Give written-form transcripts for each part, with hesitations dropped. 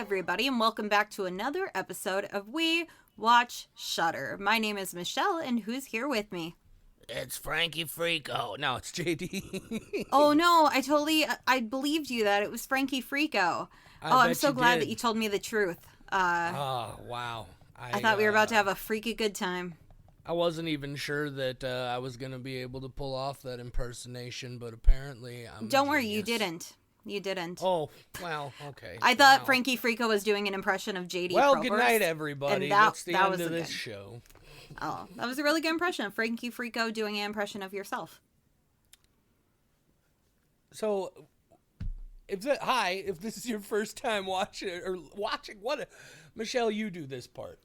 everybody, and welcome back to another episode of We Watch Shudder. My name is Michelle, and who's here with me? It's Frankie Freako. No, it's JD. Oh no, I believed you that it was Frankie Freako. I'm so glad that you told me the truth. Oh, wow. I thought we were about to have a freaky good time. I wasn't even sure that I was going to be able to pull off that impersonation, but apparently I'm Don't worry, you didn't. You didn't. Oh, well, okay. I thought Frankie Freako was doing an impression of JD Well, Proberst, good night, everybody. That's the end of this show. Oh, that was a really good impression of Frankie Freako doing an impression of yourself. So, if this is your first time watching, Michelle, you do this part.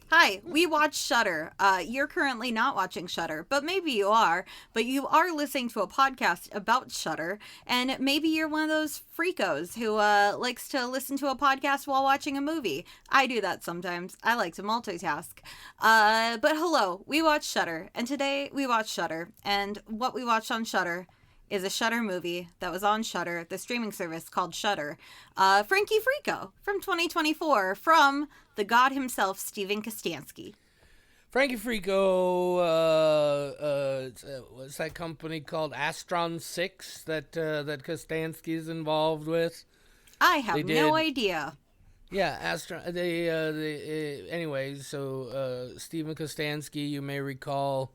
Hi, we watch Shudder. You're currently not watching Shudder, but maybe you are. But you are listening to a podcast about Shudder, and maybe you're one of those freakos who likes to listen to a podcast while watching a movie. I do that sometimes. I like to multitask. But hello, we watch Shudder, and today we watch Shudder, and what we watched on Shudder is a Shudder movie that was on Shudder, the streaming service called Shudder. Frankie Freako from 2024 from the god himself, Stephen Kostanski. Frankie Freako, what's that company called? Astron 6 that Kostanski is involved with? I have no idea. Yeah, Astron. Anyway, so Stephen Kostanski, you may recall,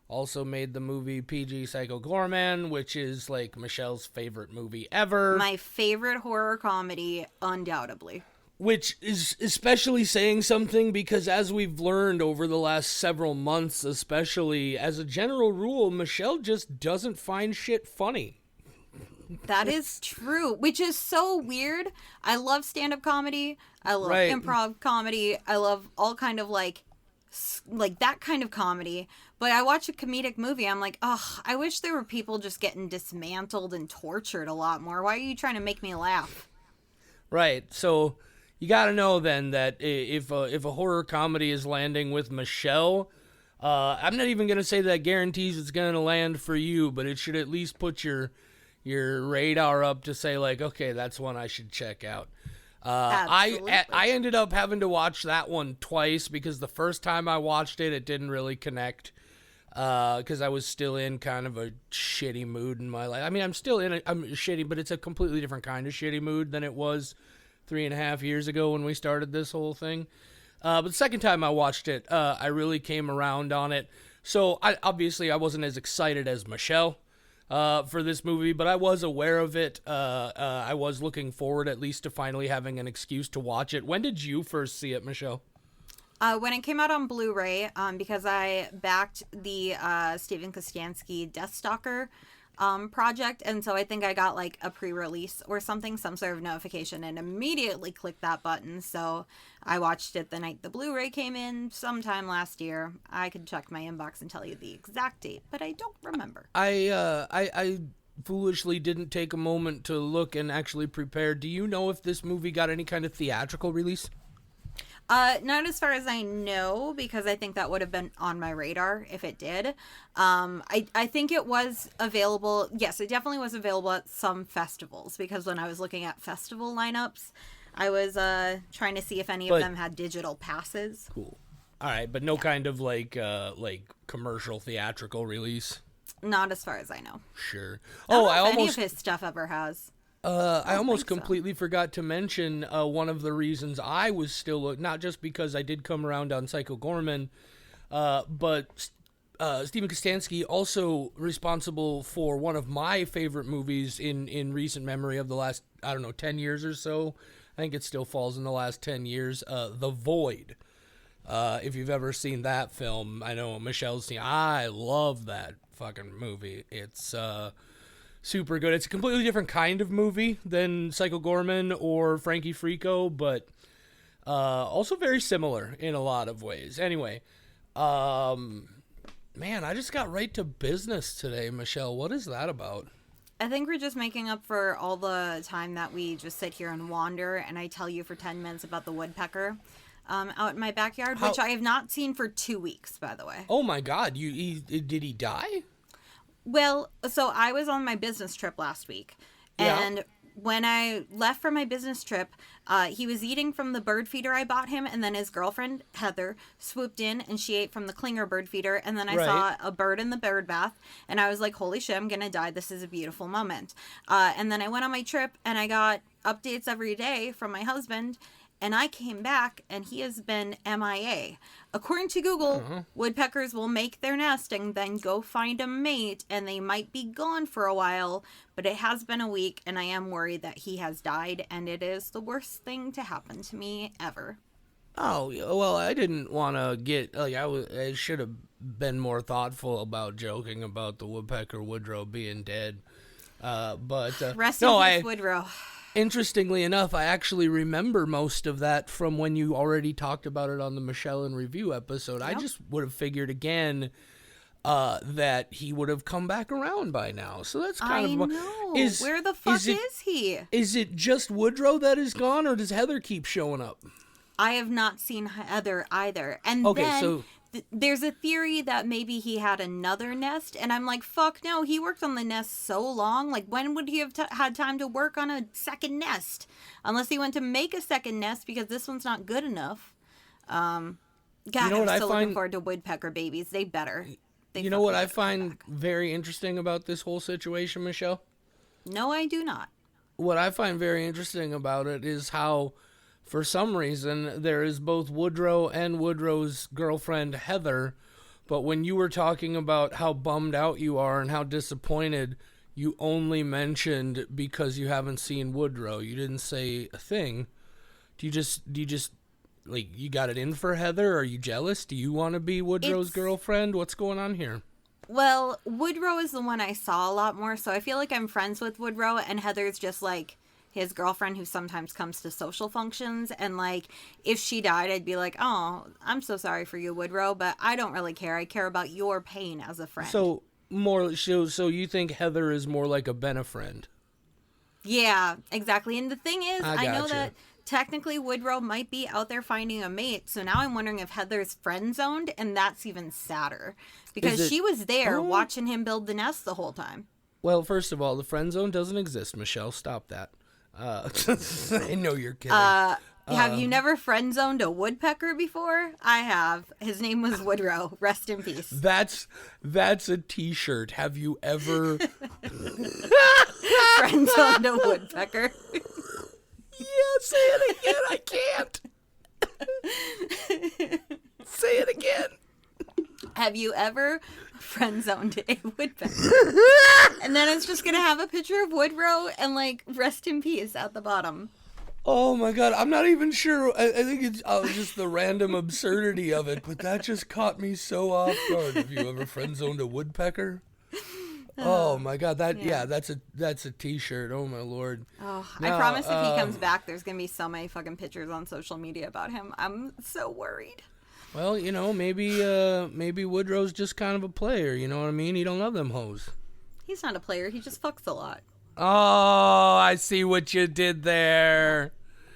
also made the movie PG Psycho Gorman, which is like Michelle's favorite movie ever. My favorite horror comedy, undoubtedly. Which is especially saying something because as we've learned over the last several months, especially as a general rule, Michelle just doesn't find shit funny. That is true, which is so weird. I love stand-up comedy. I love improv comedy. I love all kind of like that kind of comedy. But I watch a comedic movie, I'm like, ugh, I wish there were people just getting dismantled and tortured a lot more. Why are you trying to make me laugh? Right. So you got to know then that if a horror comedy is landing with Michelle, I'm not even going to say that guarantees it's going to land for you, but it should at least put your radar up to say like, okay, that's one I should check out. I ended up having to watch that one twice because the first time I watched it, it didn't really connect because I was still in kind of a shitty mood in my life. I mean, I'm shitty, but it's a completely different kind of shitty mood than it was 3.5 years ago when we started this whole thing. But the second time I watched it, I really came around on it. So I wasn't as excited as Michelle for this movie, but I was aware of it. I was looking forward at least to finally having an excuse to watch it. When did you first see it, Michelle? When it came out on Blu-ray, because I backed the Stephen Kostanski Deathstalker project, and so I think I got like a pre-release or something, some sort of notification, and immediately clicked that button. So I watched it the night the Blu-ray came in sometime last year. I could check my inbox and tell you the exact date, but I don't remember. I foolishly didn't take a moment to look and actually prepare. Do you know if this movie got any kind of theatrical release? Not as far as I know, because I think that would have been on my radar if it did. I think it was available. Yes, it definitely was available at some festivals, because when I was looking at festival lineups, I was trying to see if any of them had digital passes. Cool. All right, but no kind of like commercial theatrical release? Not as far as I know. Sure. Any of his stuff ever has. I almost completely forgot to mention one of the reasons I was still not just because I did come around on Psycho Gorman, but Stephen Kostanski also responsible for one of my favorite movies in recent memory of the last 10 years or so. I think it still falls in the last 10 years. The Void. If you've ever seen that film, I know Michelle's seen. I love that fucking movie. It's super good. It's a completely different kind of movie than Psycho Gorman or Frankie Freako, but also very similar in a lot of ways. Anyway, man, I just got right to business today, Michelle. What is that about? I think we're just making up for all the time that we just sit here and wander, and I tell you for 10 minutes about the woodpecker out in my backyard, which I have not seen for 2 weeks, by the way. Oh my God, did he die? Well, so I was on my business trip last week, and when I left for my business trip, he was eating from the bird feeder I bought him, and then his girlfriend, Heather, swooped in, and she ate from the Klinger bird feeder, and then I saw a bird in the bird bath, and I was like, holy shit, I'm gonna die. This is a beautiful moment. And then I went on my trip, and I got updates every day from my husband, and I came back, and he has been MIA. According to Google, woodpeckers will make their nest and then go find a mate, and they might be gone for a while, but it has been a week, and I am worried that he has died, and it is the worst thing to happen to me ever. Oh, well, I didn't want to get, like, I should have been more thoughtful about joking about the woodpecker Woodrow being dead. But Rest in peace, Woodrow. Interestingly enough, I actually remember most of that from when you already talked about it on the Michelle in Review episode. Yep. I just would have figured again that he would have come back around by now. So that's kind of... know. Where the fuck is he? Is it just Woodrow that is gone, or does Heather keep showing up? I have not seen Heather either. And then there's a theory that maybe he had another nest, and I'm like, fuck no, he worked on the nest so long. Like, when would he have had time to work on a second nest? Unless he went to make a second nest because this one's not good enough. God, I'm still looking forward to woodpecker babies. They better. You know what I find very interesting about this whole situation, Michelle? No, I do not. What I find very interesting about it is how, for some reason, there is both Woodrow and Woodrow's girlfriend, Heather, but when you were talking about how bummed out you are and how disappointed, you only mentioned because you haven't seen Woodrow. You didn't say a thing. Do you just like, you got it in for Heather? Are you jealous? Do you want to be Woodrow's girlfriend? What's going on here? Well, Woodrow is the one I saw a lot more, so I feel like I'm friends with Woodrow, and Heather's just like his girlfriend who sometimes comes to social functions, and like, if she died, I'd be like, oh, I'm so sorry for you, Woodrow, but I don't really care. I care about your pain as a friend. So you think Heather is more like a Benefriend? Yeah, exactly. And the thing is, I know that technically Woodrow might be out there finding a mate, so now I'm wondering if Heather's friend zoned, and that's even sadder because she was there watching him build the nest the whole time. Well, first of all, the friend zone doesn't exist, Michelle. Stop that. I know you're kidding. Have you never friend zoned a woodpecker before? I have. His name was Woodrow. Rest in peace. That's a t-shirt. Have you ever friend zoned a woodpecker? Yeah, say it again. I can't. Say it again. Have you ever friend zoned a woodpecker? And then it's just gonna have a picture of Woodrow and like rest in peace at the bottom. Oh my god, I'm not even sure. I think it's just the random absurdity of it, but that just caught me so off guard. Have you ever friend zoned a woodpecker? Oh my god, that's a t-shirt. Oh my lord. Oh, now, I promise if he comes back, there's gonna be so many fucking pictures on social media about him. I'm so worried. Well, you know, maybe Woodrow's just kind of a player. You know what I mean? He don't love them hoes. He's not a player. He just fucks a lot. Oh, I see what you did there.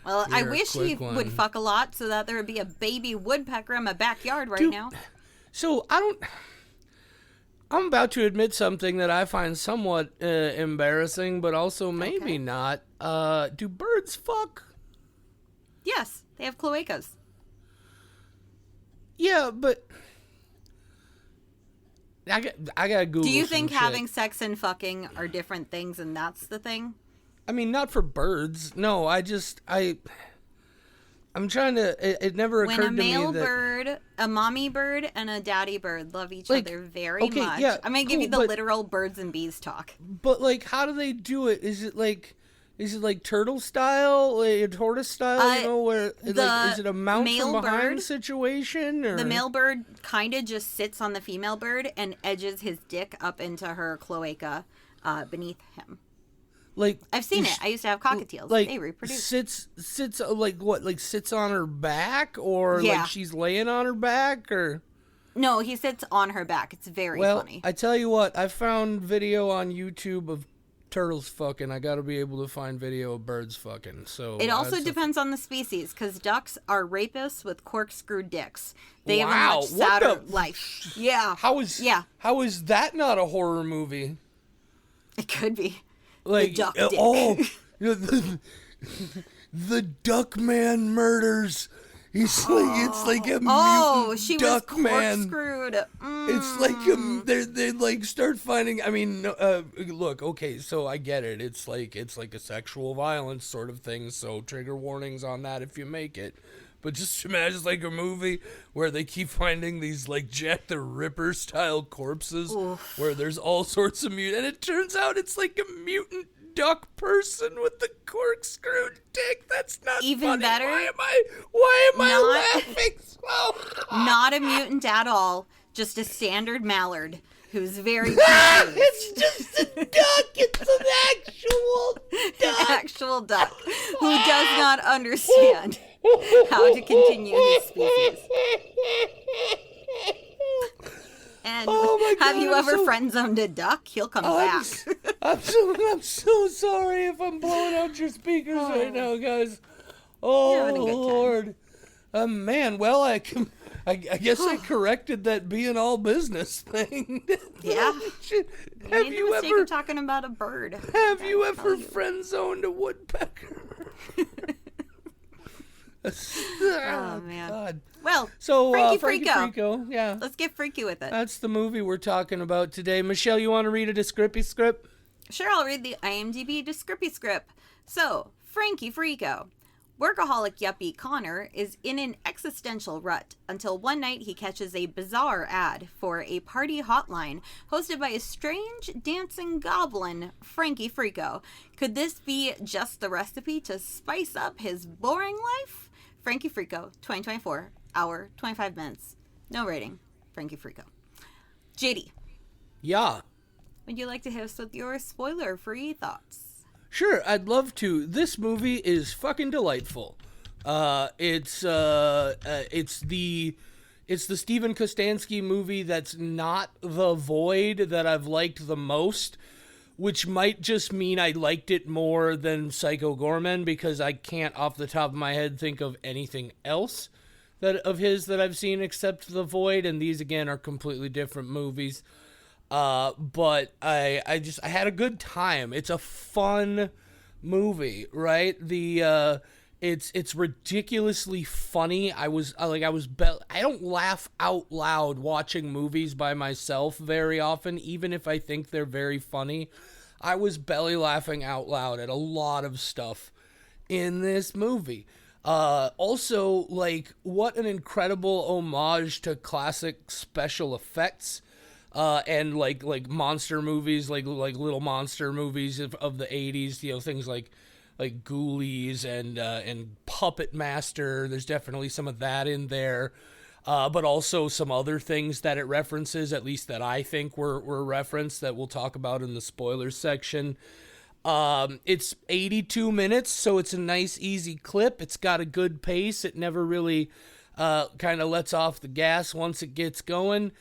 Well, I wish he would fuck a lot so that there would be a baby woodpecker in my backyard now. So I'm about to admit something that I find somewhat embarrassing, but also maybe not. Do birds fuck? Yes, they have cloacas. Yeah, but I gotta Google. Do you think shit. having sex and fucking are different things, and that's the thing? I mean, not for birds. No, I'm trying to. It never occurred to me that when a male bird, a mommy bird, and a daddy bird love each other very much. Yeah, I'm gonna give you the literal birds and bees talk. But like, how do they do it? Is it like turtle style, like tortoise style? You know, where is it a mount from behind situation? Or? The male bird kind of just sits on the female bird and edges his dick up into her cloaca beneath him. Like, I've seen it. I used to have cockatiels. Like, they reproduce. Sits like what? Like sits on her back, or like she's laying on her back, or? No, he sits on her back. It's very funny. I tell you what, I found video on YouTube of turtles fucking. I gotta be able to find video of birds fucking. So it also depends on the species, because ducks are rapists with corkscrew dicks. They have a much sadder life. Yeah. How is that not a horror movie? It could be. Like, the duck dick. the Duckman murders. It's like a mutant she duck was man. corkscrewed. It's like they like start finding. I mean, look, okay, so I get it. It's like a sexual violence sort of thing. So trigger warnings on that if you make it. But just imagine like a movie where they keep finding these like Jack the Ripper style corpses, where there's all sorts of mutant, and it turns out it's like a mutant duck person with the corkscrewed dick. That's not even funny. better. Why am I laughing so? Not a mutant at all. Just a standard mallard who's very confused. It's just a duck. It's an actual duck. Actual duck who does not understand how to continue his species. And have you ever friend-zoned a duck? He'll come back. I'm so sorry if I'm blowing out your speakers right now, guys. Oh, Lord. Man, well, I guess I corrected that being all business thing. Yeah. Have you ever talking about a bird? Have you ever friend-zoned a woodpecker? Oh, man. God. Well, so Frankie Freako, yeah. Let's get freaky with it. That's the movie we're talking about today. Michelle, you want to read a descripty script? Sure, I'll read the IMDb descripty script. So, Frankie Freako. Workaholic yuppie Connor is in an existential rut until one night he catches a bizarre ad for a party hotline hosted by a strange dancing goblin, Frankie Freako. Could this be just the recipe to spice up his boring life? Frankie Freako, 2024, hour, 25 minutes. No rating. Frankie Freako. JD. Yeah. Would you like to hit us with your spoiler-free thoughts? Sure, I'd love to. This movie is fucking delightful. It's the Stephen Kostanski movie that's not The Void that I've liked the most, which might just mean I liked it more than Psycho Gorman because I can't off the top of my head think of anything else of his that I've seen except The Void, and these again are completely different movies. But I had a good time. It's a fun movie, right? It's ridiculously funny. I don't laugh out loud watching movies by myself very often, even if I think they're very funny. I was belly laughing out loud at a lot of stuff in this movie. Also, like, what an incredible homage to classic special effects. And like monster movies, like little monster movies of the 80s, you know, things like Ghoulies and Puppet Master. There's definitely some of that in there, but also some other things that it references, at least that I think were referenced, that we'll talk about in the spoilers section. It's 82 minutes, so it's a nice easy clip. It's got a good pace. It never really kind of lets off the gas once it gets going.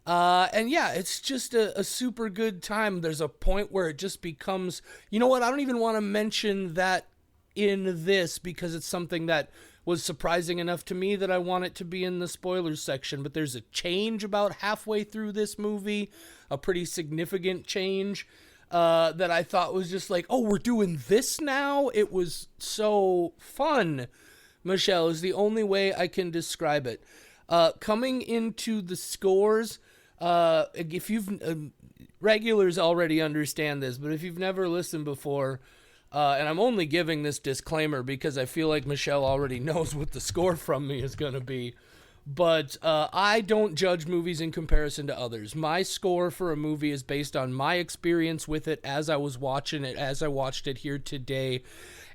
And yeah, it's just a super good time. There's a point where it just becomes, you know what, I don't even want to mention that in this because it's something that was surprising enough to me that I want it to be in the spoilers section, but there's a change about halfway through this movie, a pretty significant change, that I thought was just like, oh, we're doing this now? It was so fun, Michelle, is the only way I can describe it. Coming into the scores, if you've regulars already understand this, but if you've never listened before, and I'm only giving this disclaimer because I feel like Michelle already knows what the score from me is going to be, but I don't judge movies in comparison to others. My score for a movie is based on my experience with it as I was watching it, as I watched it here today,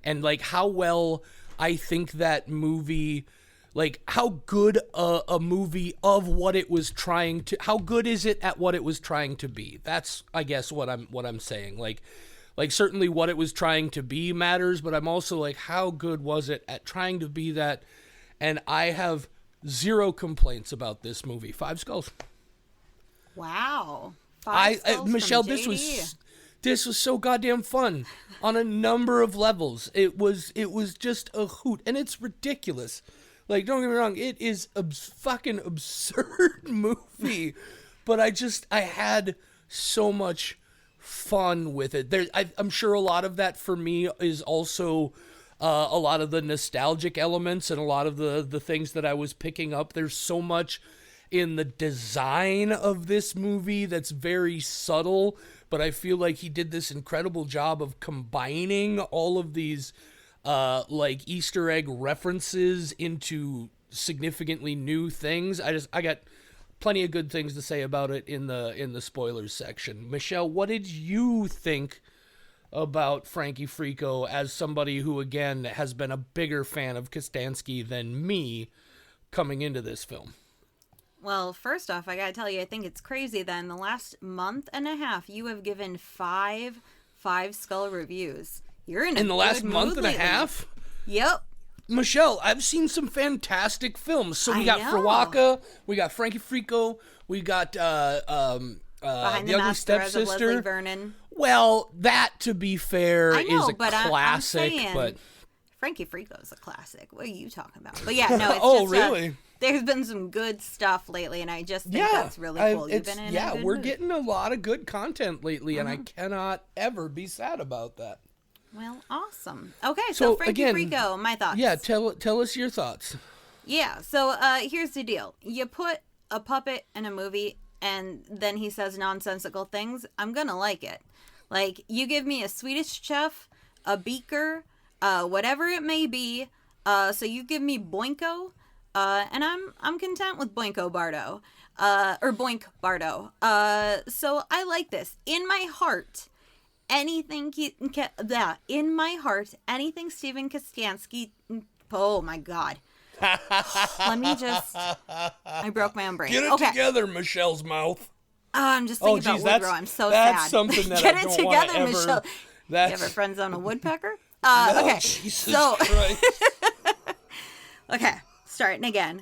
and like how well I think that movie, like how good a movie of what it was trying to, how good is it at what it was trying to be? That's, I guess, what I'm saying. Like certainly what it was trying to be matters, but I'm also like, how good was it at trying to be that? And I have zero complaints about this movie. 5 skulls. Wow. 5 skulls Michelle, from JD. this was so goddamn fun on a number of levels. It was just a hoot, and it's ridiculous. Like, don't get me wrong, it is a fucking absurd movie, but I had so much fun with it. I'm sure a lot of that for me is also a lot of the nostalgic elements and a lot of the things that I was picking up. There's so much in the design of this movie that's very subtle, but I feel like he did this incredible job of combining all of these like Easter egg references into significantly new things. I got plenty of good things to say about it in the spoilers section. Michelle, what did you think about Frankie Freako as somebody who, again, has been a bigger fan of Kostanski than me coming into this film? Well, first off, I gotta tell you, I think it's crazy that in the last month and a half, you have given five skull reviews. You're in the last month and a half? Yep. Michelle, I've seen some fantastic films. So we got know. Freaka, we got Frankie Freako, we got Behind the the Ugly Mask of Leslie Stepsister. Vernon. Well, that, to be fair, I know, is a but classic. I'm saying, but Frankie Freako is a classic. What are you talking about? But yeah, no, it's oh, just really? There's been some good stuff lately, and I just think that's really cool. You've been in a good we're mood. getting a lot of good content lately, and I cannot ever be sad about that. Well, awesome. Okay, so Frankie Freako, my thoughts. Yeah, tell us your thoughts. Yeah, so here's the deal. You put a puppet in a movie, and then he says nonsensical things, I'm gonna like it. Like, you give me a Swedish chef, a beaker, whatever it may be, so you give me Boinko, and I'm content with Boinko Bardo, or Boink Bardo. So I like this. In my heart, anything Stephen Kostanski. Oh my God. Let me just. I broke my own brain. Get it together, Michelle's mouth. Oh, I'm just thinking about Woodrow. I'm so that's sad. Something that Get I it don't together, ever, Michelle. That's... You ever friend zone a woodpecker? No, Okay. Jesus So. Christ. Okay, starting again.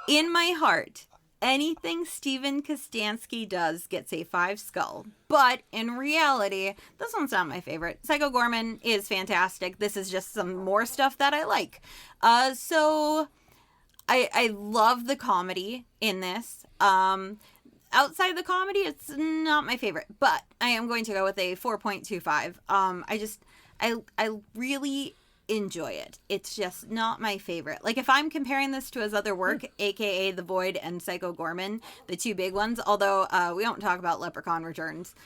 In my heart, anything Stephen Kostanski does gets a 5 skull. But in reality, this one's not my favorite. Psycho Gorman is fantastic. This is just some more stuff that I like. So I love the comedy in this. Outside the comedy, it's not my favorite, but I am going to go with a 4.25. I really enjoy it. It's just not my favorite. Like, if I'm comparing this to his other work, aka The Void and Psycho Gorman, the two big ones, although we don't talk about Leprechaun Returns.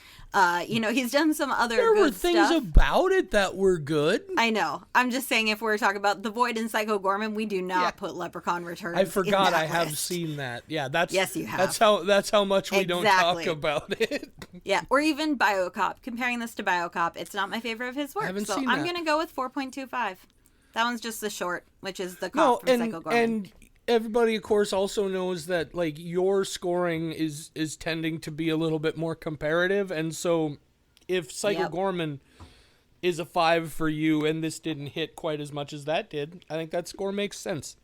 He's done some other there good were things stuff. about it that were good. I know. I'm just saying, if we're talking about The Void and Psycho Gorman, we do not put Leprechaun Returns. I forgot in that I have list. seen that. Yeah, that's yes, you have. That's how much we don't talk about it. Yeah, or even BioCop. Comparing this to BioCop, it's not my favorite of his work. I haven't so seen I'm that. going to go with 4.25. That one's just the short, which is the cop from Psycho Gorman. And everybody, of course, also knows that, like, your scoring is tending to be a little bit more comparative, and so if Psycho Gorman is a 5 for you and this didn't hit quite as much as that did, I think that score makes sense.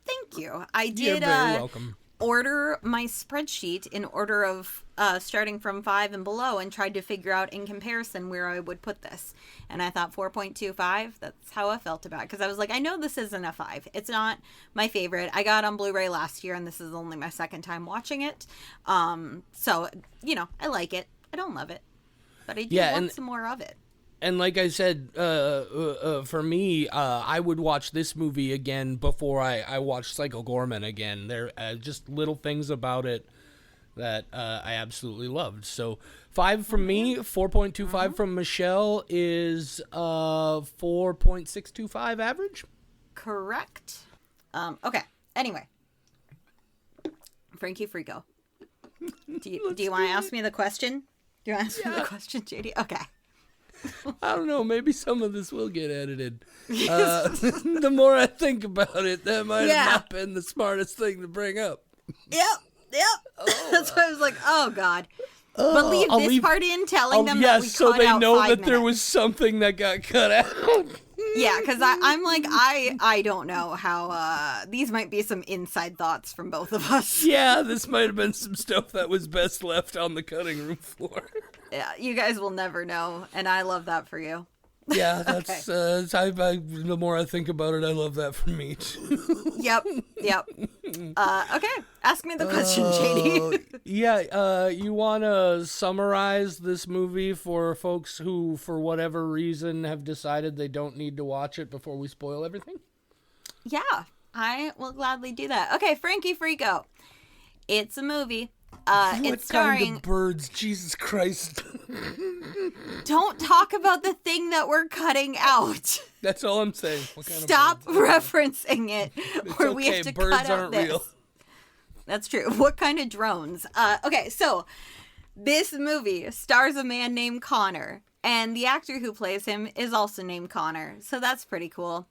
Thank you. I did You're very welcome. Order my spreadsheet in order of starting from 5 and below, and tried to figure out in comparison where I would put this. And I thought 4.25, that's how I felt about it. Because I was like, I know this isn't a 5. It's not my favorite. I got on Blu-ray last year, and this is only my second time watching it. So, I like it. I don't love it. But I do want some more of it. And like I said, for me, I would watch this movie again before I watch Psycho Gorman again. There are just little things about it that I absolutely loved. So 5 from me, 4.25 from Michelle is 4.625 average. Correct. Okay. Anyway, Frankie Freako. Do you want to ask me the question? Do you want to ask me the question, JD? Okay. I don't know. Maybe some of this will get edited. The more I think about it, that might have not been the smartest thing to bring up. Yep. Oh, that's why I was like, oh, God. But leave this part in, telling them that we cut so they out know 5 that minutes. there was something that got cut out. Yeah, because I'm like, I don't know how, these might be some inside thoughts from both of us. Yeah, this might have been some stuff that was best left on the cutting room floor. Yeah, you guys will never know, and I love that for you. Yeah, that's the more I think about it, I love that for meat. Yep. Okay, ask me the question, JD. Yeah, you want to summarize this movie for folks who, for whatever reason, have decided they don't need to watch it before we spoil everything? Yeah, I will gladly do that. Okay, Frankie Freako. It's a movie. It's starring. Kind of birds? Jesus Christ! Don't talk about the thing that we're cutting out. That's all I'm saying. Stop referencing it, or okay, we have to birds cut out aren't this. real. That's true. What kind of drones? Okay, so this movie stars a man named Connor, and the actor who plays him is also named Connor, so that's pretty cool.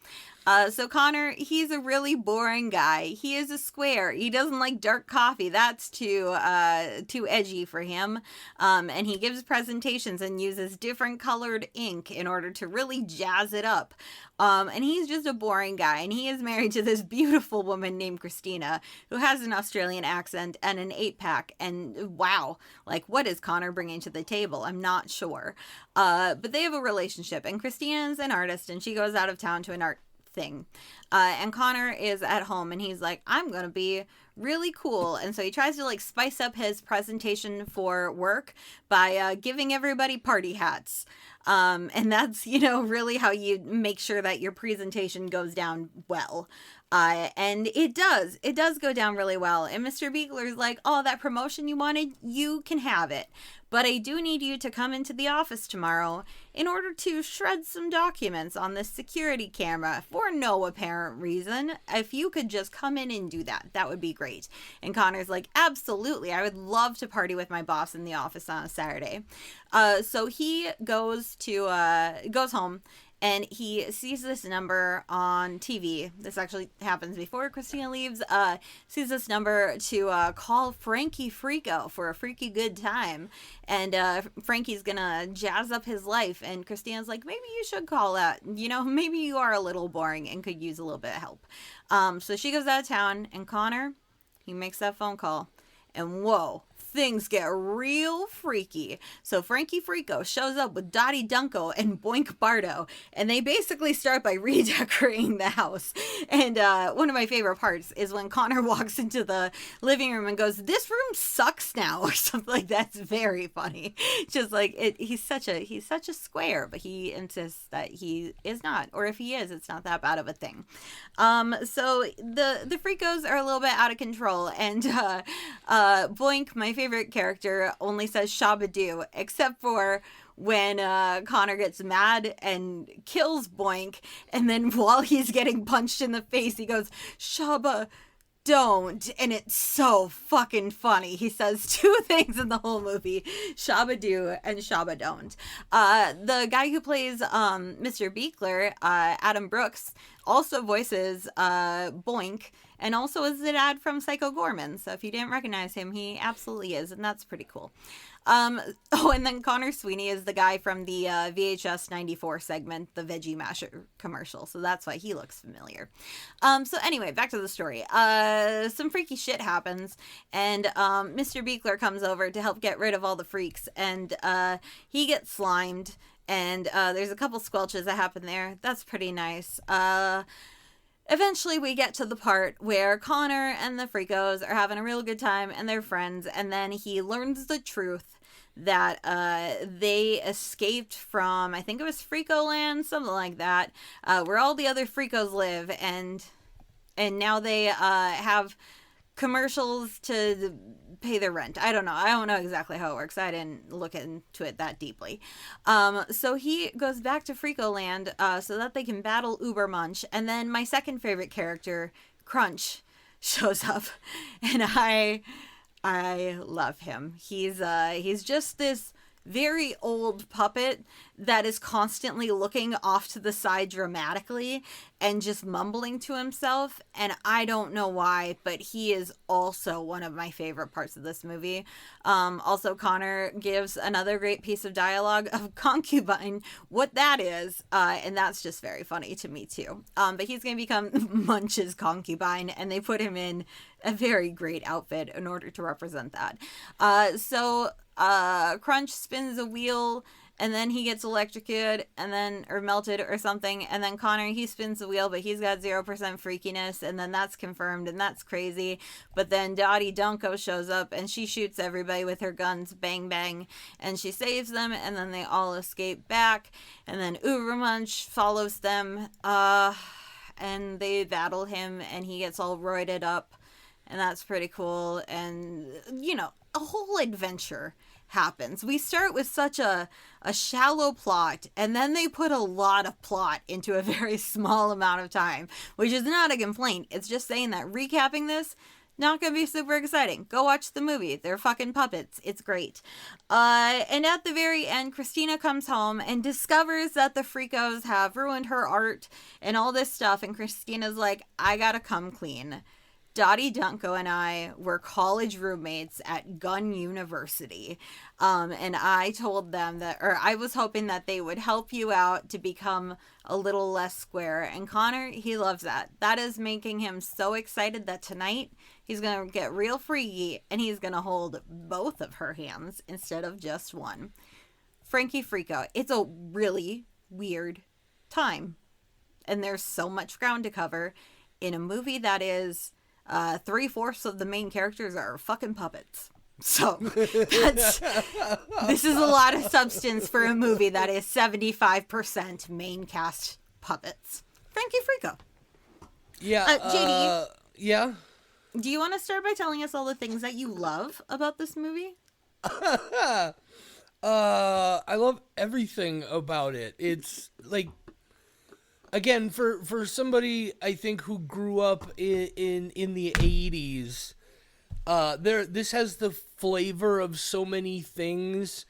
So Connor, he's a really boring guy. He is a square. He doesn't like dark coffee. That's too edgy for him. And he gives presentations and uses different colored ink in order to really jazz it up. And he's just a boring guy. And he is married to this beautiful woman named Christina, who has an Australian accent and an 8-pack. And wow, like, what is Connor bringing to the table? I'm not sure. But they have a relationship. And Christina's an artist, and she goes out of town to an art thing. And Connor is at home, and he's like, I'm going to be really cool. And so he tries to, like, spice up his presentation for work by giving everybody party hats. And that's, really how you make sure that your presentation goes down well. And it does go down really well. And Mr. Beagler's like, oh, that promotion you wanted, you can have it. But I do need you to come into the office tomorrow in order to shred some documents on this security camera for no apparent reason. If you could just come in and do that, that would be great. And Connor's like, absolutely. I would love to party with my boss in the office on a Saturday. So he goes home. And he sees this number on TV. This actually happens before Christina leaves. Sees this number to call Frankie Freako for a freaky good time. And Frankie's gonna jazz up his life. And Christina's like, maybe you should call that. Maybe you are a little boring and could use a little bit of help. So she goes out of town, and Connor, he makes that phone call. And whoa, things get real freaky. So Frankie Freako shows up with Dottie Dunko and Boink Bardo, and they basically start by redecorating the house. And one of my favorite parts is when Connor walks into the living room and goes, "This room sucks now," or something like that. It's very funny. Just like he's such a square, but he insists that he is not, or if he is, it's not that bad of a thing. So the Freakos are a little bit out of control, and Boink, my favorite character, only says Shabba-doo, except for when Connor gets mad and kills Boink, and then while he's getting punched in the face, he goes, "Shabba, don't," and it's so fucking funny. He says two things in the whole movie: Shabba-doo and Shabba don't. The guy who plays Mr. Beekler, Adam Brooks, also voices Boink, and also is the dad from Psycho Gorman. So if you didn't recognize him, he absolutely is, and that's pretty cool. And then Connor Sweeney is the guy from the VHS 94 segment, the Veggie Masher commercial. So that's why he looks familiar. So anyway, back to the story. Some freaky shit happens, and Mr. Beekler comes over to help get rid of all the freaks, and he gets slimed, and there's a couple squelches that happen there. That's pretty nice. Eventually, we get to the part where Connor and the Freakos are having a real good time, and they're friends, and then he learns the truth that they escaped from, I think it was Freako Land, something like that, where all the other Freakos live, and now they have commercials to pay their rent. I don't know exactly how it works. I didn't look into it that deeply. So he goes back to Freako Land so that they can battle Ubermunch, and then my second favorite character, Crunch, shows up, and I love him. He's just this very old puppet that is constantly looking off to the side dramatically and just mumbling to himself, and I don't know why, but he is also one of my favorite parts of this movie. Also, Connor gives another great piece of dialogue of concubine, what that is, and that's just very funny to me too. But he's going to become Munch's concubine, and they put him in a very great outfit in order to represent that. So Crunch spins a wheel, and then he gets electrocuted or melted or something, and then Connor, he spins the wheel, but he's got 0% freakiness, and then that's confirmed, and that's crazy. But then Dottie Dunko shows up, and she shoots everybody with her guns, bang bang, and she saves them, and then they all escape back, and then Ubermunch follows them, and they battle him, and he gets all roided up, and that's pretty cool. And a whole adventure happens. We start with such a shallow plot, and then they put a lot of plot into a very small amount of time, which is not a complaint. It's just saying that recapping this, not gonna be super exciting. Go watch the movie. They're fucking puppets. It's great. And at the very end, Christina comes home and discovers that the Freakos have ruined her art and all this stuff, and Christina's like, I gotta come clean. Dottie Dunko and I were college roommates at Gun University. And I told them I was hoping that they would help you out to become a little less square. And Connor, he loves that. That is making him so excited that tonight he's going to get real freaky and he's going to hold both of her hands instead of just one. Frankie Freako. It's a really weird time. And there's so much ground to cover in a movie that is... 3/4 of the main characters are fucking puppets. So this is a lot of substance for a movie that is 75% main cast puppets. Frankie Freako. Yeah. JD. Yeah. Do you want to start by telling us all the things that you love about this movie? I love everything about it. It's like, again, for somebody I think who grew up in the 80s, this has the flavor of so many things,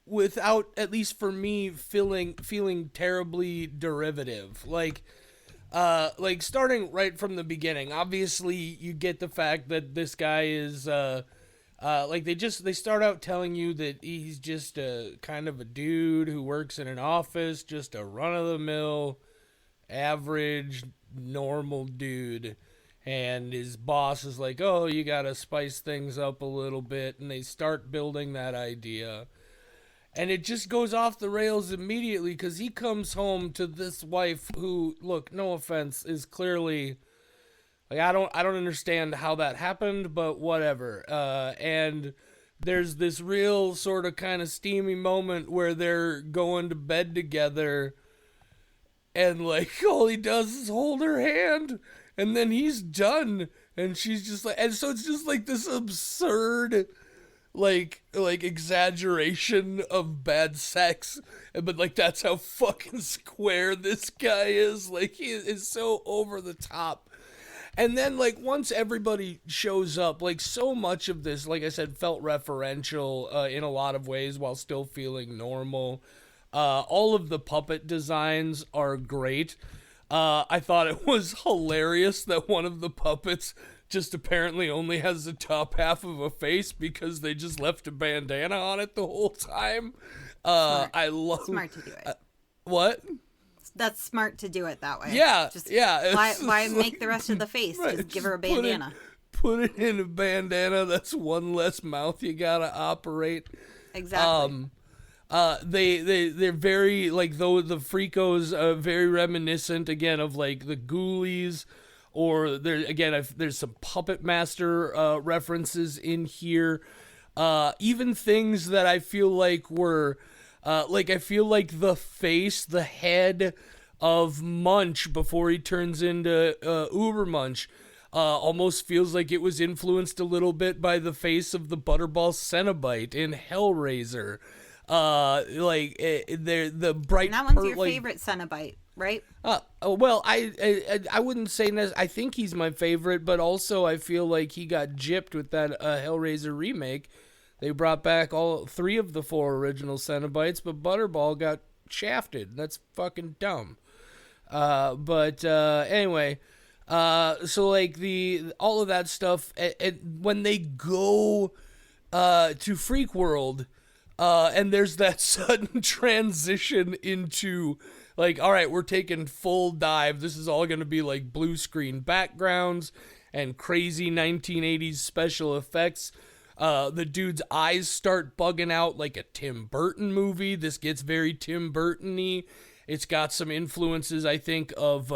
without, at least for me, feeling terribly derivative. Like starting right from the beginning. Obviously, you get the fact that this guy is they start out telling you that he's just a kind of a dude who works in an office, just a run-of-the-mill, average, normal dude. And his boss is like, oh, you gotta spice things up a little bit. And they start building that idea. And it just goes off the rails immediately because he comes home to this wife who, look, no offense, is clearly... Like, I don't understand how that happened, but whatever. And there's this real sort of kind of steamy moment where they're going to bed together, and like all he does is hold her hand, and then he's done, and she's just like, and so it's just like this absurd, like exaggeration of bad sex, but like that's how fucking square this guy is. Like, he is so over the top. And then, like, once everybody shows up, like, so much of this, like I said, felt referential in a lot of ways while still feeling normal. All of the puppet designs are great. I thought it was hilarious that one of the puppets just apparently only has the top half of a face because they just left a bandana on it the whole time. Smart to do it. What? That's smart to do it that way. Yeah, Why make the rest of the face? Right, just give her a bandana. Put it in a bandana. That's one less mouth you gotta operate. Exactly. They're very, like, though the Freakos very reminiscent again of like the Ghoulies, or there's some Puppet Master references in here. Even things that I feel like were. I feel like the face, the head of Munch before he turns into Ubermunch almost feels like it was influenced a little bit by the face of the Butterball Cenobite in Hellraiser. The bright. And that one's your favorite Cenobite, right? Well, I wouldn't say I think he's my favorite, but also I feel like he got gypped with that Hellraiser remake. They brought back all 3 of the 4 original Cenobites, but Butterball got shafted. That's fucking dumb. Anyway, so like all of that stuff, when they go to Freak World, and there's that sudden transition into like, all right, we're taking full dive. This is all going to be like blue screen backgrounds and crazy 1980s special effects. The dude's eyes start bugging out like a Tim Burton movie. This gets very Tim Burton-y. It's got some influences, I think, of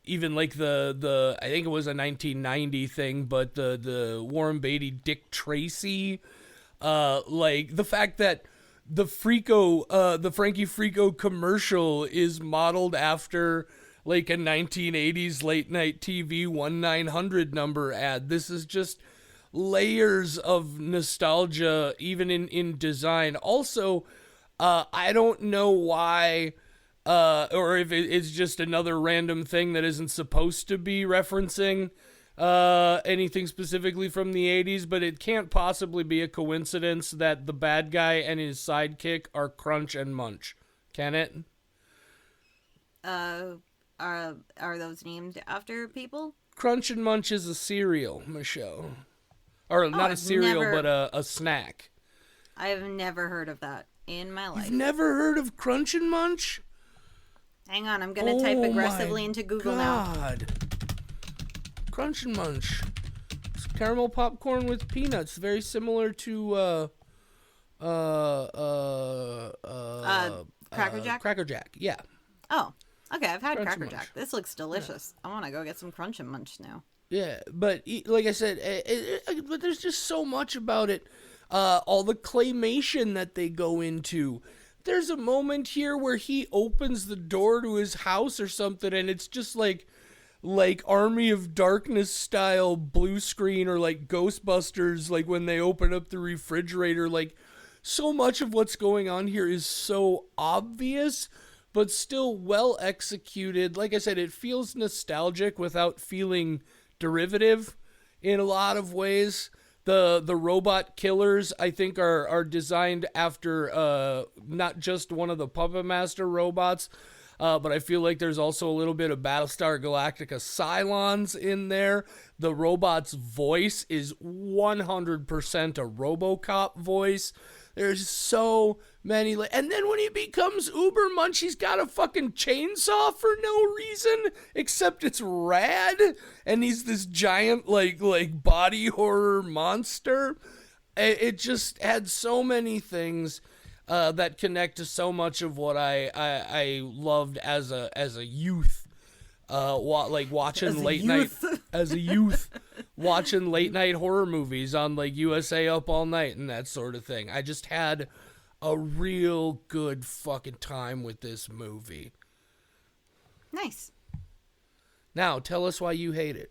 even like the I think it was a 1990 thing, but the Warren Beatty Dick Tracy, like the fact that the Frankie Freako commercial is modeled after like a 1980s late night TV 1-900 number ad. This is just layers of nostalgia, even in design. Also, I don't know why, or if it's just another random thing that isn't supposed to be referencing anything specifically from the 80s, but it can't possibly be a coincidence that the bad guy and his sidekick are Crunch and Munch. Can it? Are those named after people? Crunch and Munch is a cereal, Michelle. Or not a cereal, but a snack. I have never heard of that in my life. You've never heard of Crunch and Munch? Hang on, I'm going to type aggressively into Google now. Crunch and Munch. It's caramel popcorn with peanuts. Very similar to Cracker Jack? Cracker Jack, yeah. Oh, okay, I've had Crunch Cracker and Jack. Munch. This looks delicious. Yeah. I want to go get some Crunch and Munch now. Yeah, but like I said, but there's just so much about it. All the claymation that they go into. There's a moment here where he opens the door to his house or something, and it's just like Army of Darkness style blue screen, or like Ghostbusters, like when they open up the refrigerator. Like, so much of what's going on here is so obvious, but still well executed. Like I said, it feels nostalgic without feeling derivative in a lot of ways. The robot killers, I think, are designed after not just one of the Puppet Master robots, but I feel like there's also a little bit of Battlestar Galactica Cylons in there. The robot's voice is 100% a RoboCop voice. There's so many. And then when he becomes Uber Munch, he's got a fucking chainsaw for no reason, except it's rad. And he's this giant, like body horror monster. It just had so many things that connect to so much of what I loved as a youth. Watching late night as a youth, watching late night horror movies on like USA Up All Night and that sort of thing. I just had a real good fucking time with this movie. Nice. Now, tell us why you hate it.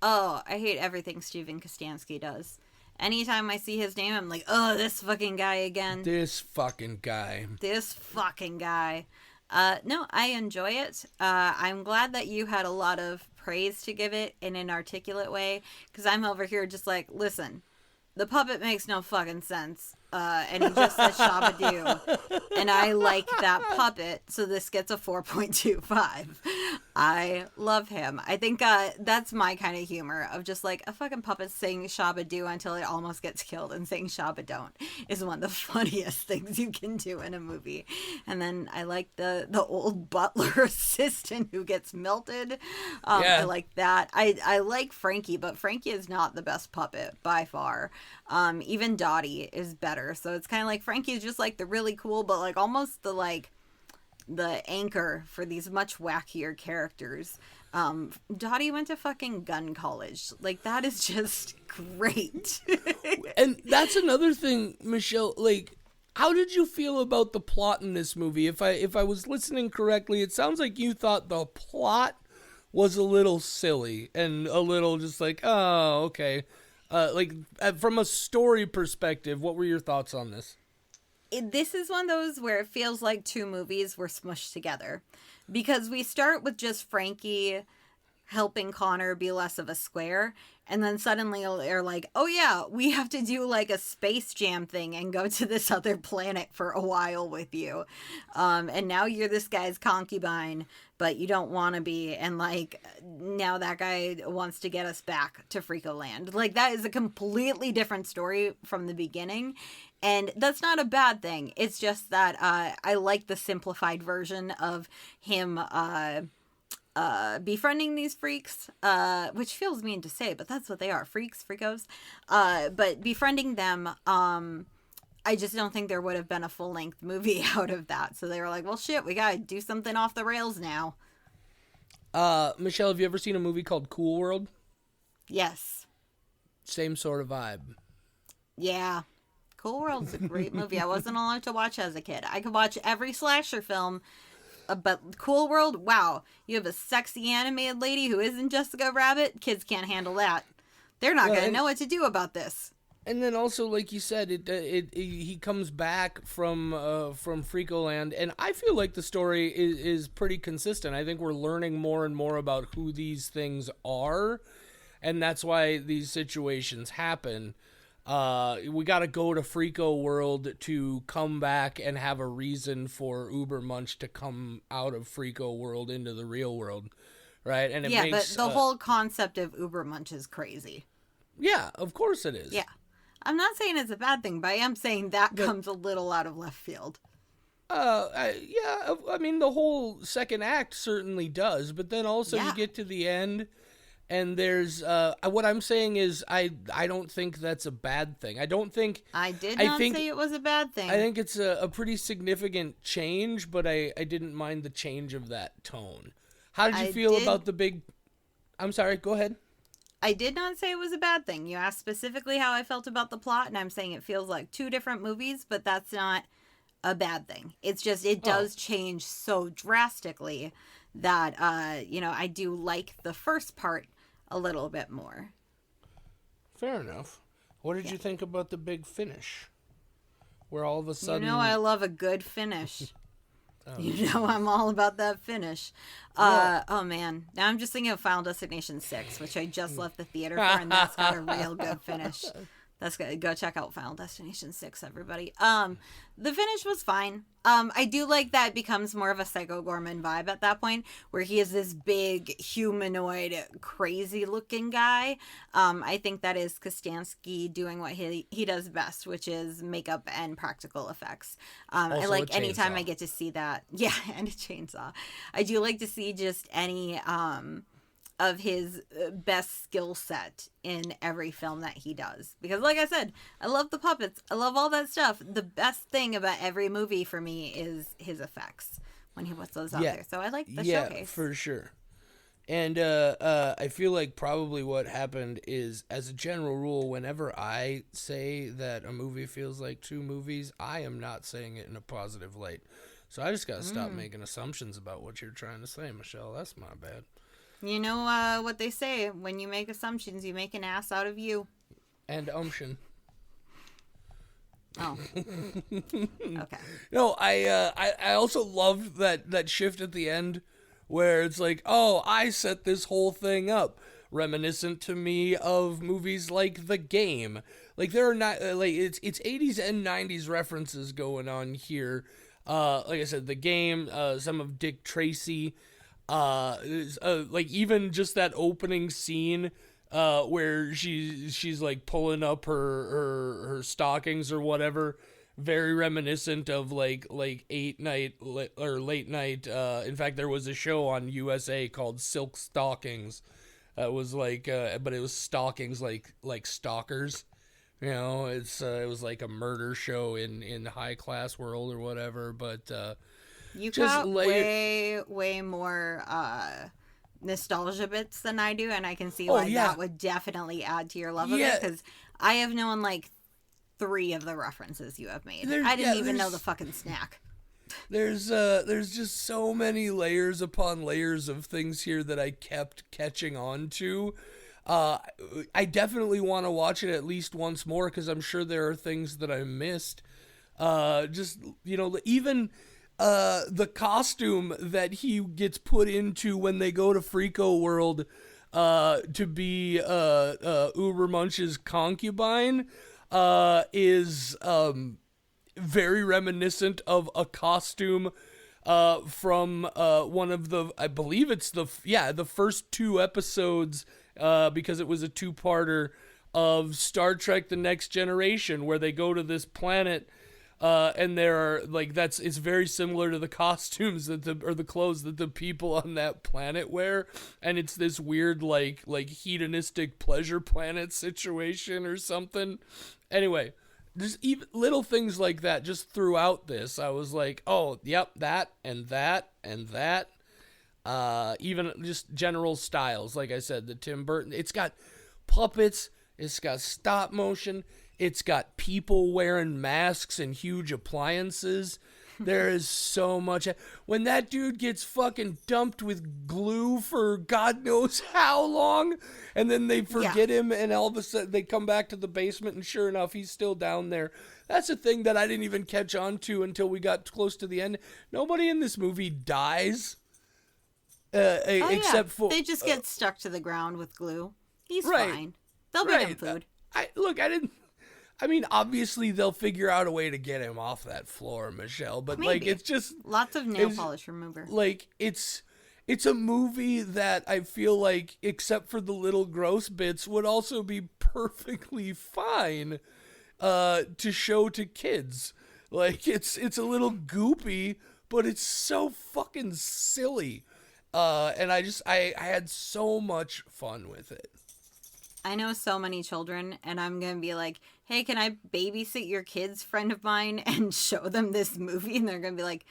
Oh, I hate everything Stephen Kostanski does. Anytime I see his name, I'm like, oh, this fucking guy again. This fucking guy. No, I enjoy it. I'm glad that you had a lot of praise to give it in an articulate way, because I'm over here just like, listen, the puppet makes no fucking sense. And he just says Shabba-Doo. And I like that puppet, so this gets a 4.25. I love him. I think that's my kind of humor, of just like a fucking puppet saying Shabba-Doo until it almost gets killed, and saying Shabba-Don't is one of the funniest things you can do in a movie. And then I like the old butler assistant who gets melted. I like that. I like Frankie, but Frankie is not the best puppet by far. Even Dottie is better. So it's kind of like Frankie's just like the really cool, but like almost the anchor for these much wackier characters. Dottie went to fucking gun college. Like, that is just great. And that's another thing, Michelle, like, how did you feel about the plot in this movie? If I was listening correctly, it sounds like you thought the plot was a little silly and a little just like, oh, okay. From a story perspective, what were your thoughts on this? This is one of those where it feels like two movies were smushed together, because we start with just Frankie helping Connor be less of a square, and then suddenly they're like, oh yeah, we have to do like a Space Jam thing and go to this other planet for a while with you, and now you're this guy's concubine, but you don't want to be, and like now that guy wants to get us back to Freako Land. Like, that is a completely different story from the beginning, and that's not a bad thing. It's just that I like the simplified version of him befriending these freaks, which feels mean to say, but that's what they are, freaks, freakos. But befriending them, I just don't think there would have been a full-length movie out of that. So they were like, well, shit, we gotta do something off the rails now. Michelle, have you ever seen a movie called Cool World? Yes. Same sort of vibe. Yeah. Cool World's a great movie. I wasn't allowed to watch as a kid. I could watch every slasher film, but Cool World, wow. You have a sexy animated lady who isn't Jessica Rabbit. Kids can't handle that. They're not going to know what to do about this. And then also, like you said, he comes back from Freako Land, and I feel like the story is pretty consistent. I think we're learning more and more about who these things are, and that's why these situations happen. We got to go to Freako World to come back and have a reason for Ubermunch to come out of Freako World into the real world, right? And it makes, but the whole concept of Ubermunch is crazy. Yeah, of course it is. Yeah. I'm not saying it's a bad thing, but I am saying that comes a little out of left field. I mean, the whole second act certainly does, but then also you get to the end, and there's what I'm saying is I don't think that's a bad thing. I did not say it was a bad thing. I think it's a pretty significant change, but I didn't mind the change of that tone. How did you feel about the big... I'm sorry, go ahead. I did not say it was a bad thing. You asked specifically how I felt about the plot, and I'm saying it feels like two different movies, but that's not a bad thing. It's just, it does change so drastically that, I do like the first part a little bit more. Fair enough. What did you think about the big finish? Where all of a sudden... I love a good finish. I'm all about that finish. Oh, man. Now I'm just thinking of Final Destination 6, which I just left the theater for, and that's got a real good finish. That's good. Go check out Final Destination 6, everybody. The finish was fine. I do like that it becomes more of a Psycho Gorman vibe at that point, where he is this big, humanoid, crazy-looking guy. I think that is Kostanski doing what he does best, which is makeup and practical effects. I like anytime I get to see that. Yeah, and a chainsaw. I do like to see just any... of his best skill set in every film that he does. Because like I said, I love the puppets. I love all that stuff. The best thing about every movie for me is his effects when he puts those out there. So I like the showcase. Yeah, for sure. And I feel like probably what happened is, as a general rule, whenever I say that a movie feels like two movies, I am not saying it in a positive light. So I just got to stop making assumptions about what you're trying to say, Michelle. That's my bad. You know what they say, when you make assumptions, you make an ass out of you. And umption. Oh. Okay. No, I also loved that shift at the end where it's like, oh, I set this whole thing up. Reminiscent to me of movies like The Game. Like, there are not, like, it's 80s and 90s references going on here. Like I said, The Game, some of Dick Tracy. Like even just that opening scene where she's like pulling up her stockings or whatever, very reminiscent of like late night. In fact, there was a show on USA called Silk Stockings. It was like but it was stockings like stalkers. It was like a murder show in high class world or whatever, but you got way more nostalgia bits than I do, and I can see why that would definitely add to your love of it, because I have known like 3 of the references you have made. I didn't even know the fucking snack. There's just so many layers upon layers of things here that I kept catching on to. I definitely want to watch it at least once more, because I'm sure there are things that I missed. Even... the costume that he gets put into when they go to Freako World to be Ubermunch's concubine is very reminiscent of a costume from one of the, I believe it's the first 2 episodes, because it was a 2-parter of Star Trek The Next Generation, where they go to this planet And there are like it's very similar to the costumes that the clothes that the people on that planet wear, and it's this weird like hedonistic pleasure planet situation or something. Anyway, just even little things like that just throughout this, I was like, oh, yep, that and that and that. Even just general styles, like I said, the Tim Burton. It's got puppets. It's got stop motion. It's got people wearing masks and huge appliances. There is so much. When that dude gets fucking dumped with glue for God knows how long, and then they forget him, and all of a sudden they come back to the basement, and sure enough, he's still down there. That's a thing that I didn't even catch on to until we got close to the end. Nobody in this movie dies. Except for... They just get stuck to the ground with glue. He's fine. They'll get him food. I mean, obviously they'll figure out a way to get him off that floor, Michelle, but Maybe. like it's just lots of nail polish remover. Like it's a movie that I feel like, except for the little gross bits, would also be perfectly fine to show to kids. Like it's a little goopy, but it's so fucking silly. And I had so much fun with it. I know so many children, and I'm going to be like, hey, can I babysit your kids, friend of mine, and show them this movie? And they're going to be like,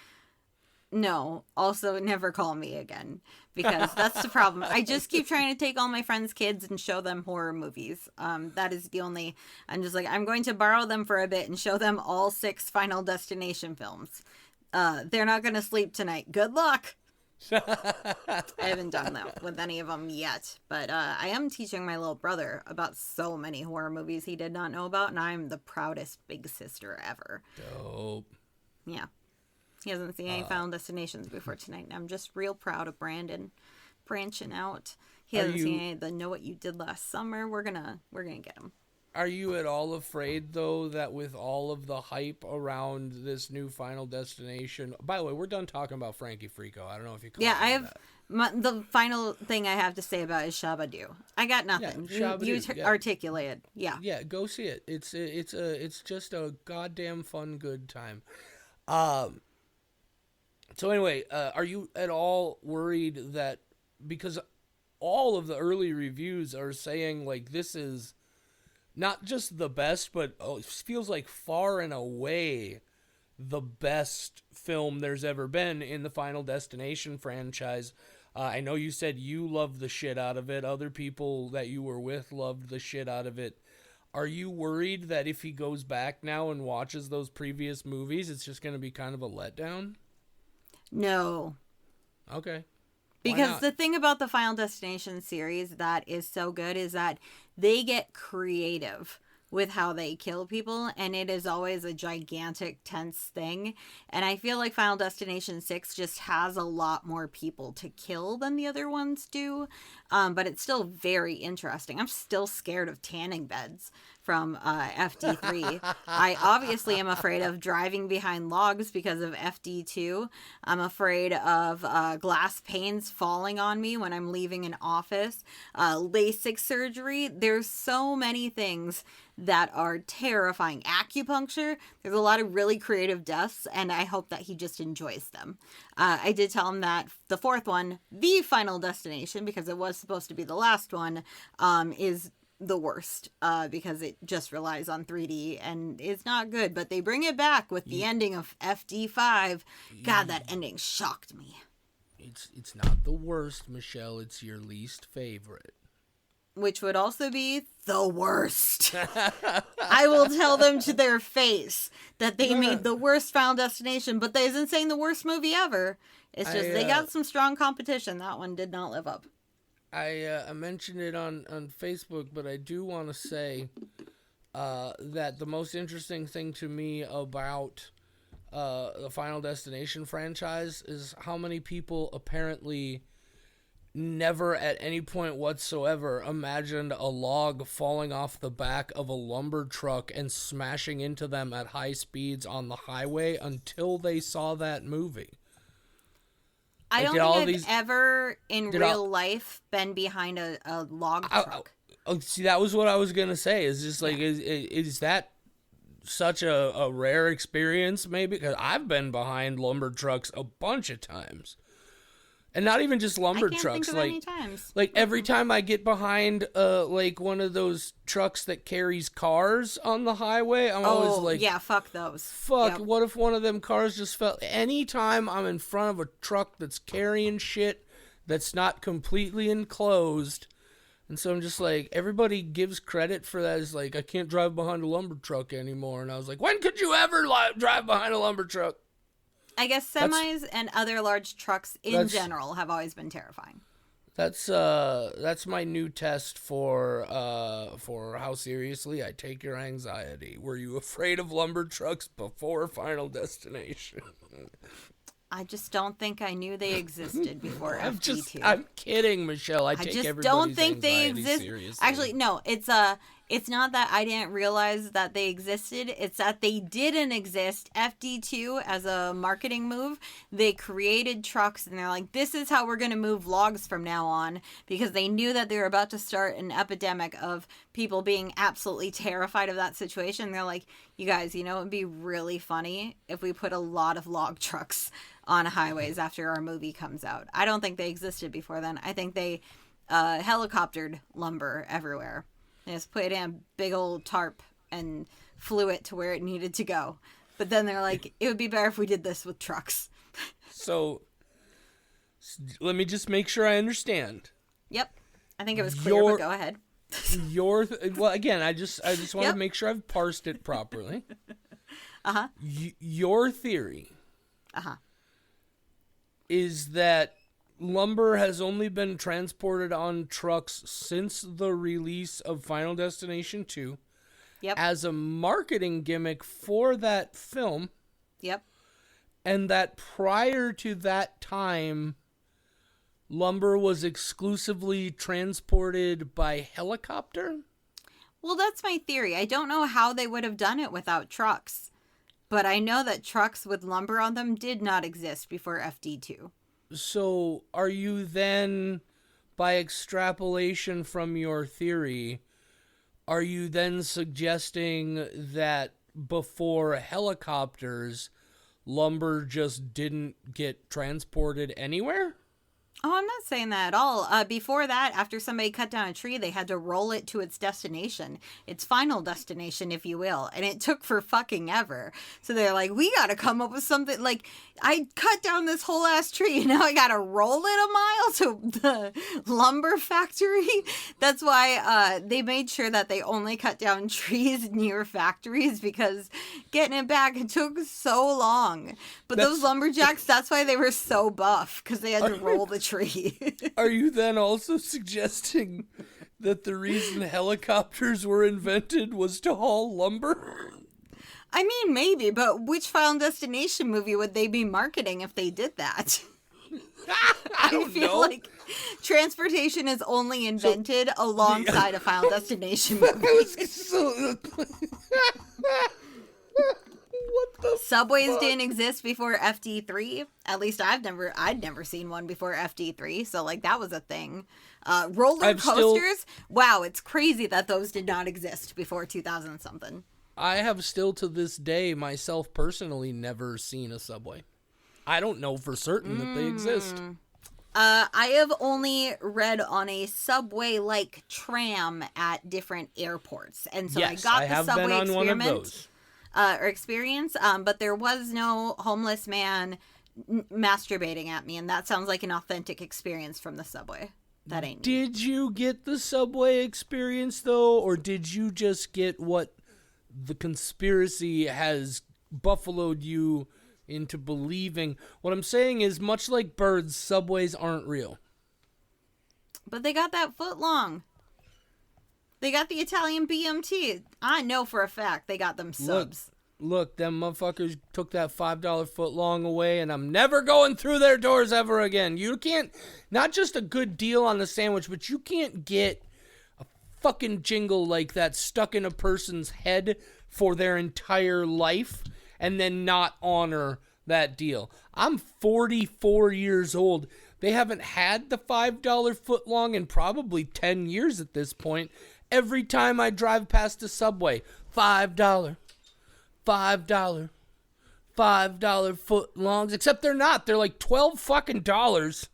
no, also never call me again, because that's the problem. I just keep trying to take all my friends' kids and show them horror movies. That is the only, I'm just like, I'm going to borrow them for a bit and show them all 6 Final Destination films. They're not going to sleep tonight. Good luck. I haven't done that with any of them yet, but I am teaching my little brother about so many horror movies he did not know about, and I'm the proudest big sister ever. Dope. Yeah. He hasn't seen any Final Destinations before tonight, and I'm just real proud of Brandon branching out. He hasn't seen any of the Know What You Did Last Summer. We're gonna get him. Are you at all afraid, though, that with all of the hype around this new Final Destination... By the way, we're done talking about Frankie Freako. I don't know if you... Yeah, I have... the final thing I have to say about is Shabba-Doo. I got nothing. Yeah, you articulated. Yeah. Yeah, go see it. It's just a goddamn fun, good time. So anyway, are you at all worried that... Because all of the early reviews are saying, like, this is... not just the best, but it feels like far and away the best film there's ever been in the Final Destination franchise. I know you said you loved the shit out of it. Other people that you were with loved the shit out of it. Are you worried that if he goes back now and watches those previous movies, it's just going to be kind of a letdown? No. Okay. Because the thing about the Final Destination series that is so good is that they get creative with how they kill people, and it is always a gigantic, tense thing. And I feel like Final Destination 6 just has a lot more people to kill than the other ones do, but it's still very interesting. I'm still scared of tanning beds from FD3. I obviously am afraid of driving behind logs because of FD2. I'm afraid of glass panes falling on me when I'm leaving an office. LASIK surgery. There's so many things that are terrifying. Acupuncture. There's a lot of really creative deaths, and I hope that he just enjoys them. I did tell him that the 4th one, the Final Destination, because it was supposed to be the last one, is the worst because it just relies on 3D and it's not good, but they bring it back with the ending of FD5. God, that ending shocked me. It's not the worst, Michelle. It's your least favorite. Which would also be the worst. I will tell them to their face that they made the worst Final Destination, but that isn't saying the worst movie ever. It's just they got some strong competition. That one did not live up. I mentioned it on Facebook, but I do want to say that the most interesting thing to me about the Final Destination franchise is how many people apparently never at any point whatsoever imagined a log falling off the back of a lumber truck and smashing into them at high speeds on the highway until they saw that movie. I don't think I've ever in real life been behind a log truck. See, that was what I was going to say. Is just like, is that such a rare experience, maybe, because I've been behind lumber trucks a bunch of times. And not even just lumber trucks. Think of any times. Like every time I get behind like one of those trucks that carries cars on the highway, I'm always like, yeah, fuck those. Fuck, what if one of them cars just fell? Anytime I'm in front of a truck that's carrying shit that's not completely enclosed, and so I'm just like, everybody gives credit for that. Is like, I can't drive behind a lumber truck anymore. And I was like, when could you ever drive behind a lumber truck? I guess semis and other large trucks in general have always been terrifying. That's my new test for how seriously I take your anxiety. Were you afraid of lumber trucks before Final Destination? I just don't think I knew they existed before FD2. I'm kidding, Michelle. I take just everybody's don't think they anxiety exist. seriously. Actually, no. It's not that I didn't realize that they existed. It's that they didn't exist. FD2, as a marketing move, they created trucks and they're like, this is how we're going to move logs from now on, because they knew that they were about to start an epidemic of people being absolutely terrified of that situation. They're like, you guys, it would be really funny if we put a lot of log trucks on highways after our movie comes out. I don't think they existed before then. I think they helicoptered lumber everywhere. They just put it in a big old tarp and flew it to where it needed to go. But then they're like, it would be better if we did this with trucks. So, let me just make sure I understand. Yep. I think it was clear, but go ahead. Well, again, I just want to make sure I've parsed it properly. Uh-huh. Your theory uh-huh. is that lumber has only been transported on trucks since the release of Final Destination 2. Yep. As a marketing gimmick for that film. Yep. And that prior to that time, lumber was exclusively transported by helicopter? Well, that's my theory. I don't know how they would have done it without trucks. But I know that trucks with lumber on them did not exist before FD2. So, are you then, by extrapolation from your theory, are you then suggesting that before helicopters, lumber just didn't get transported anywhere? Oh, I'm not saying that at all. Before that, after somebody cut down a tree, they had to roll it to its destination. Its final destination, if you will. And it took for fucking ever. So they're like, we gotta come up with something. Like, I cut down this whole ass tree, and now I gotta roll it a mile to the lumber factory. That's why they made sure that they only cut down trees near factories, because getting it back, it took so long. But those lumberjacks, that's why they were so buff, because they had to roll the tree. Are you then also suggesting that the reason helicopters were invented was to haul lumber? I mean, maybe, but which Final Destination movie would they be marketing if they did that? I feel like transportation is only invented alongside a Final Destination movie. What the Subways fuck? Didn't exist before FD3. At least I'd never seen one before FD3. So like that was a thing. Roller coasters. Wow, it's crazy that those did not exist before 2000 something. I have still to this day myself personally never seen a subway. I don't know for certain that they exist. I have only read on a subway-like tram at different airports, and so yes, I got the subway been on experiment. One of those. Experience, but there was no homeless man masturbating at me, and that sounds like an authentic experience from the subway. That ain't me. Did you get the subway experience, though, or did you just get what the conspiracy has buffaloed you into believing? What I'm saying is, much like birds, subways aren't real. But they got that foot long. They got the Italian BMT. I know for a fact they got them subs. Look, them motherfuckers took that $5 foot long away, and I'm never going through their doors ever again. You can't, not just a good deal on the sandwich, but you can't get a fucking jingle like that stuck in a person's head for their entire life and then not honor that deal. I'm 44 years old. They haven't had the $5 foot long in probably 10 years at this point. Every time I drive past a Subway, $5, $5 foot longs, except they're not. They're like $12 fucking dollars.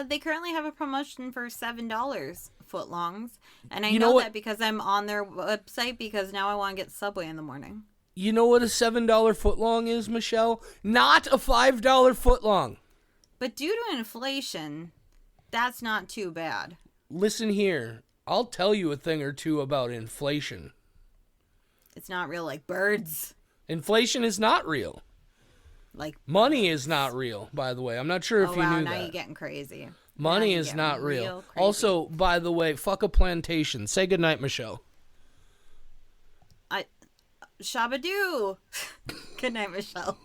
They currently have a promotion for $7 foot longs, and I know that because I'm on their website because now I want to get Subway in the morning. You know what a $7 foot long is, Michelle? Not a $5 foot long. But due to inflation, that's not too bad. Listen here. I'll tell you a thing or two about inflation. It's not real like birds. Inflation is not real. Like money is not real, by the way. I'm not sure if you knew that. Now you're getting crazy. Money is not real. Also, by the way, fuck a plantation. Say goodnight, Michelle. Shabadoo. Good night, Michelle.